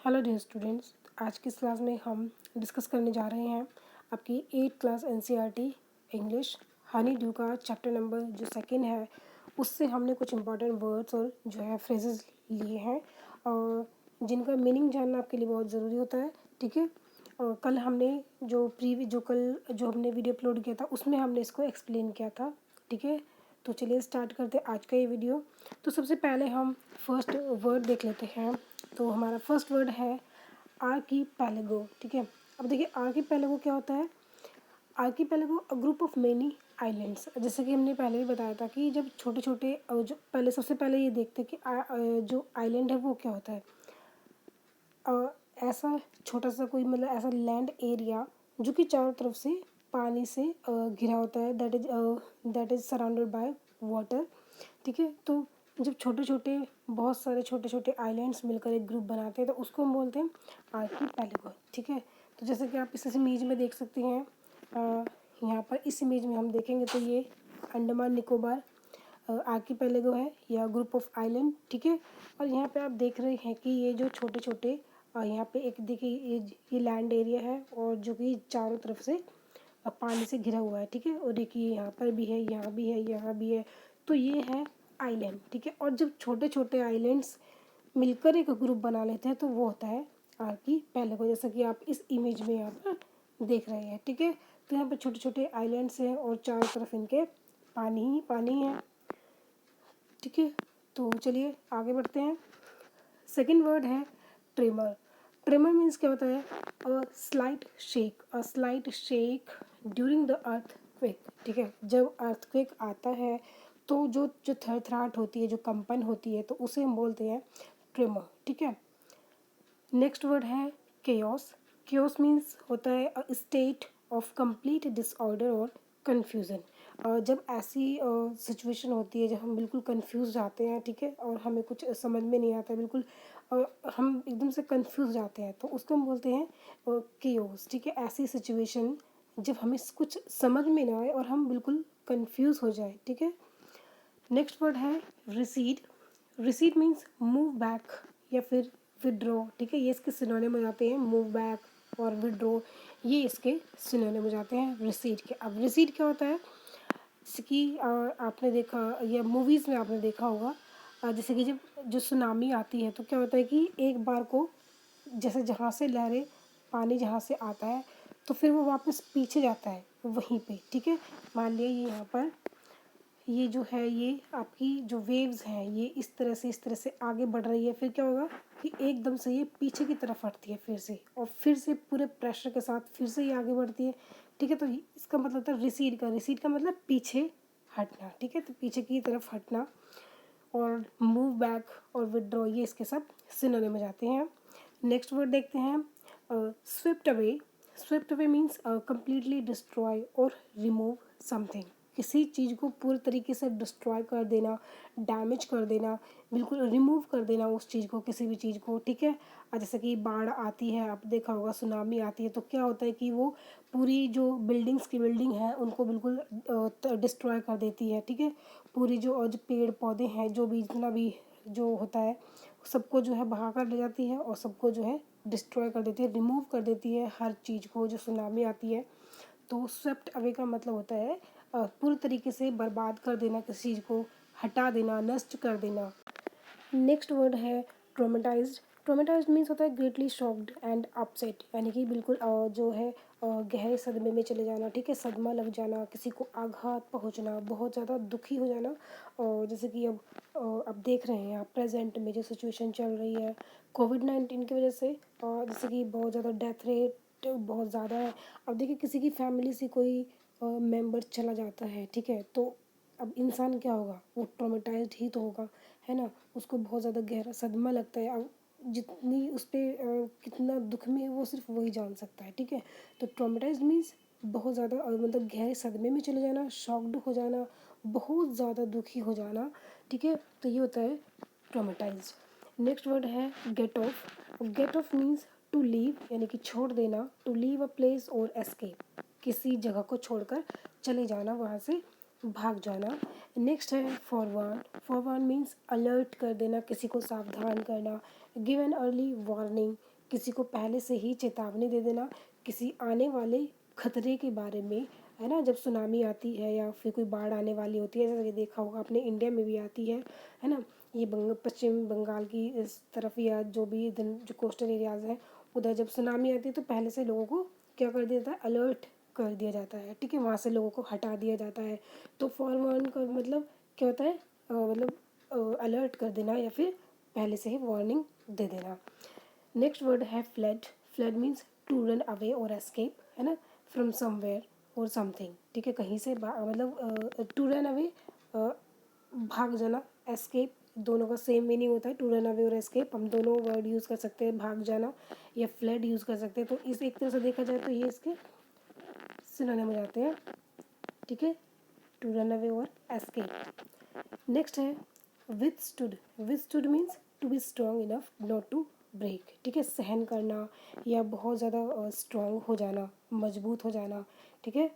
Hello dear students, आज की इस क्लास में हम डिस्कस करने जा रहे हैं आपकी 8th class NCERT English Honey due का चैप्टर नंबर जो सेकंड है। उससे हमने कुछ इंपॉर्टेंट वर्ड्स और जो है फ्रेजेस लिए हैं और जिनका मीनिंग जानना आपके लिए बहुत ज़रूरी होता है। ठीक है, और कल हमने जो हमने वीडियो अपलोड किया था उसमें हमने इसको एक्सप्लेन किया था। ठीक है, तो चलिए स्टार्ट करते हैं आज का ये वीडियो। तो सबसे पहले हम फर्स्ट वर्ड देख लेते हैं। तो हमारा फर्स्ट वर्ड है आर्कीपेलागो। ठीक है, अब देखिए आर्कीपेलागो क्या होता है। Archipelago a group of many islands. जैसे कि हमने पहले भी बताया था कि जब छोटे छोटे जो पहले सबसे पहले ये देखते हैं कि जो आइलैंड है वो क्या होता है। ऐसा छोटा सा कोई मतलब ऐसा लैंड एरिया जो कि चारों तरफ से पानी से घिरा होता है, that is surrounded by water. ठीक है, तो जब बहुत सारे छोटे छोटे आइलैंड्स मिलकर एक ग्रुप बनाते हैं तो उसको हम बोलते हैं आर्कीपेलागो। ठीक है, तो जैसे कि आप इस इमेज में देख सकती हैं, यहाँ पर इस इमेज में हम देखेंगे तो ये अंडमान निकोबार आर्कीपेलागो है या ग्रुप ऑफ आइलैंड। ठीक है, और यहाँ पे आप देख रहे हैं कि ये जो छोटे छोटे यहाँ पे एक देखिए ये लैंड एरिया है और जो कि चारों तरफ से पानी से घिरा हुआ है। ठीक है, और देखिए यहाँ पर भी है, यहाँ भी है, यहाँ भी है, तो ये है आइलैंड। ठीक है, और जब छोटे छोटे आइलैंड्स मिलकर एक ग्रुप बना लेते हैं तो वो होता है आर्कीपेलागो, जैसा कि आप इस इमेज में यहाँ पर देख रहे हैं। ठीक है, तो यहाँ पर छोटे छोटे आइलैंड्स हैं और चारों तरफ इनके पानी ही पानी है। ठीक है, तो चलिए आगे बढ़ते हैं। सेकेंड वर्ड है ट्रिमर। ट्रिमर मीन्स क्या होता है, a slight shake during the earthquake. ठीक है, जब अर्थक्वेक आता है तो जो जो थरथराहट होती है, जो कंपन होती है, तो उसे हम बोलते हैं ट्रिमर। ठीक है, नेक्स्ट वर्ड है केओस। केओस मीन्स होता है a state of complete disorder और कन्फ्यूज़न। जब ऐसी सिचुएशन होती है जब हम बिल्कुल कंफ्यूज जाते हैं, ठीक है, और हमें कुछ समझ में नहीं आता है, बिल्कुल हम एकदम से कंफ्यूज जाते हैं तो उसको हम बोलते हैं केओस। ठीक है, ऐसी सिचुएशन जब हमें कुछ समझ में ना आए और हम बिल्कुल कंफ्यूज हो जाए। ठीक है, नेक्स्ट वर्ड है recede. Recede means move back या फिर विड्रॉ। ठीक है, ये इसके सिनोनिम हो जाते हैं, मूव बैक और विड्रॉ, ये इसके सिनोनिम हो जाते हैं रिसीड के। अब रिसीड क्या होता है, जैसे कि आपने देखा या मूवीज़ में आपने देखा होगा, जैसे कि जब जो सुनामी आती है तो क्या होता है कि एक बार को जैसे जहाँ से लहरें पानी जहाँ से आता है तो फिर वो वापस पीछे जाता है वहीं पे। ठीक है, मान लिया ये यहाँ पर ये जो है ये आपकी जो वेव्स हैं ये इस तरह से आगे बढ़ रही है, फिर क्या होगा कि एकदम से ये पीछे की तरफ हटती है फिर से, और फिर से पूरे प्रेशर के साथ फिर से ये आगे बढ़ती है। ठीक है, तो इसका मतलब था रिसीड का मतलब पीछे हटना। ठीक है, तो पीछे की तरफ हटना, और मूव बैक और विड्रॉ ये इसके सब सिनोनिम में जाते हैं। नेक्स्ट वर्ड देखते हैं Swift away. Swift away means completely destroy और रिमूव समथिंग। किसी चीज़ को पूरी तरीके से डिस्ट्रॉय कर देना, डैमेज कर देना, बिल्कुल रिमूव कर देना उस चीज़ को, किसी भी चीज़ को। ठीक है, जैसे कि बाढ़ आती है, आप देखा होगा सुनामी आती है तो क्या होता है कि वो पूरी जो बिल्डिंग है उनको बिल्कुल डिस्ट्रॉय कर देती है। ठीक है, पूरी जो पेड़ पौधे हैं, जो भी जितना भी जो होता है सबको जो है बहा कर ले जाती है और सबको जो है डिस्ट्रॉय कर देती है, रिमूव कर देती है हर चीज़ को जो सुनामी आती है। तो स्वेप्ट अवे का मतलब होता है पूरी तरीके से बर्बाद कर देना, किसी चीज़ को हटा देना, नष्ट कर देना। नेक्स्ट वर्ड है ट्रोमेटाइज्ड। ट्रोमेटाइज्ड मीन्स होता है ग्रेटली शॉक्ड एंड अपसेट, यानी कि बिल्कुल जो है गहरे सदमे में चले जाना। ठीक है, सदमा लग जाना, किसी को आघात पहुंचना, बहुत ज़्यादा दुखी हो जाना। और जैसे कि अब देख रहे हैं आप प्रेजेंट में जो सिचुएशन चल रही है कोविड-19 की वजह से, जैसे कि बहुत ज़्यादा डेथ रेट बहुत ज़्यादा है। अब देखिए किसी की फैमिली से कोई मेंबर चला जाता है, ठीक है, तो अब इंसान क्या होगा, वो ट्रॉमेटाइज्ड ही तो होगा, है ना, उसको बहुत ज़्यादा गहरा सदमा लगता है। अब जितनी उस पर कितना दुख में है वो सिर्फ वही जान सकता है। ठीक है, तो ट्रॉमेटाइज्ड मीन्स बहुत ज़्यादा मतलब गहरे सदमे में चले जाना, शॉक्ड हो जाना, बहुत ज़्यादा दुखी हो जाना। ठीक है, तो ये होता है ट्रॉमेटाइज्ड। नेक्स्ट वर्ड है get off. Get off means to leave, यानी कि छोड़ देना, टू लीव अ प्लेस और एस्केप, किसी जगह को छोड़कर चले जाना, वहाँ से भाग जाना। नेक्स्ट है फॉरवार्न। फॉरवार्न मीन्स अलर्ट कर देना, किसी को सावधान करना, गिव एन अर्ली वार्निंग, किसी को पहले से ही चेतावनी दे देना किसी आने वाले खतरे के बारे में, है ना। जब सुनामी आती है या फिर कोई बाढ़ आने वाली होती है, जैसा कि देखा होगा अपने इंडिया में भी आती है ना। ये पश्चिम बंगाल की इस तरफ या जो भी इधर जो कोस्टल एरियाज़ हैं उधर जब सुनामी आती है तो पहले से लोगों को क्या कर दिया जाता है, अलर्ट कर दिया जाता है, ठीक है। वहाँ से लोगों को हटा दिया जाता है। तो फॉरवार्न का मतलब क्या होता है, मतलब अलर्ट कर देना या फिर पहले से ही वार्निंग दे देना। नेक्स्ट वर्ड है flood. Flood means to run away और एस्केप, है ना, फ्रॉम समवेयर और समथिंग, ठीक है। कहीं से मतलब टू रन अवे भाग जाना, एस्केप दोनों का सेम मीनिंग होता है। टू रन अवे और एस्केप हम दोनों वर्ड यूज़ कर सकते हैं, भाग जाना या फ्लड यूज़ कर सकते हैं। तो इस एक तरह से देखा जाए तो ये इसके सिनोनिम हो जाते हैं, ठीक है, टू रन अवे और एस्केप। नेक्स्ट है withstood. Withstood means to be strong enough not to break, ठीक है, सहन करना या बहुत ज़्यादा स्ट्रॉन्ग हो जाना, मजबूत हो जाना, ठीक है।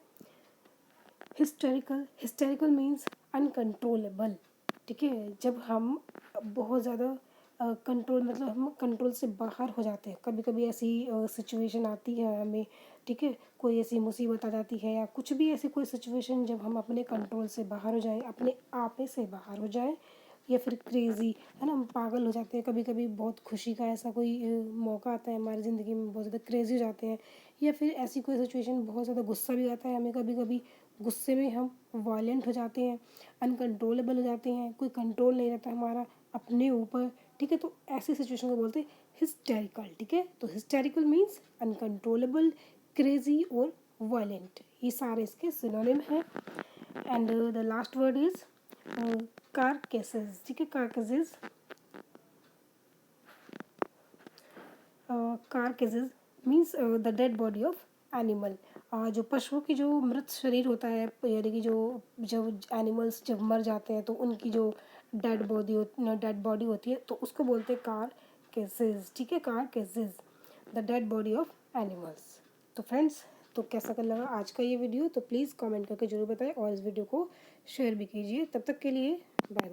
हिस्टेरिकल। हिस्टेरिकल मीन्स अनकंट्रोलेबल, ठीक है, जब हम बहुत ज़्यादा कंट्रोल मतलब हम कंट्रोल से बाहर हो जाते हैं। कभी कभी ऐसी सिचुएशन आती है हमें, ठीक है, कोई ऐसी मुसीबत आ जाती है या कुछ भी ऐसी कोई सिचुएशन जब हम अपने कंट्रोल से बाहर हो जाएं, अपने आपे से बाहर हो जाएं, या फिर क्रेज़ी, है ना, हम पागल हो जाते हैं। कभी कभी बहुत खुशी का ऐसा कोई मौका आता है हमारी ज़िंदगी में, बहुत ज़्यादा क्रेज़ी हो जाते हैं, या फिर ऐसी कोई सिचुएशन बहुत ज़्यादा गुस्सा भी आता है हमें। कभी कभी गुस्से में हम वायलेंट हो जाते हैं, अनकंट्रोलेबल हो जाते हैं, कोई कंट्रोल नहीं रहता हमारा अपने ऊपर, ठीक है। तो ऐसी सिचुएशन को बोलते हैं हिस्टेरिकल, ठीक है। तो हिस्टेरिकल मीन्स अनकंट्रोलेबल, क्रेजी और वायलेंट, ये सारे इसके सिनोनिम हैं। And the last word is carcasses, ठीक है। Carcasses, carcasses means the dead body of animal. जो पशुओं की जो मृत शरीर होता है, यानी कि जो जब एनिमल्स जब मर जाते हैं तो उनकी जो डेड बॉडी होती है तो उसको बोलते हैं कार केसेस, ठीक है। Car cases, the dead body of animals. तो फ्रेंड्स, तो कैसा कर लगा आज का ये वीडियो, तो प्लीज़ कमेंट करके ज़रूर बताएं और इस वीडियो को शेयर भी कीजिए। तब तक के लिए बाय।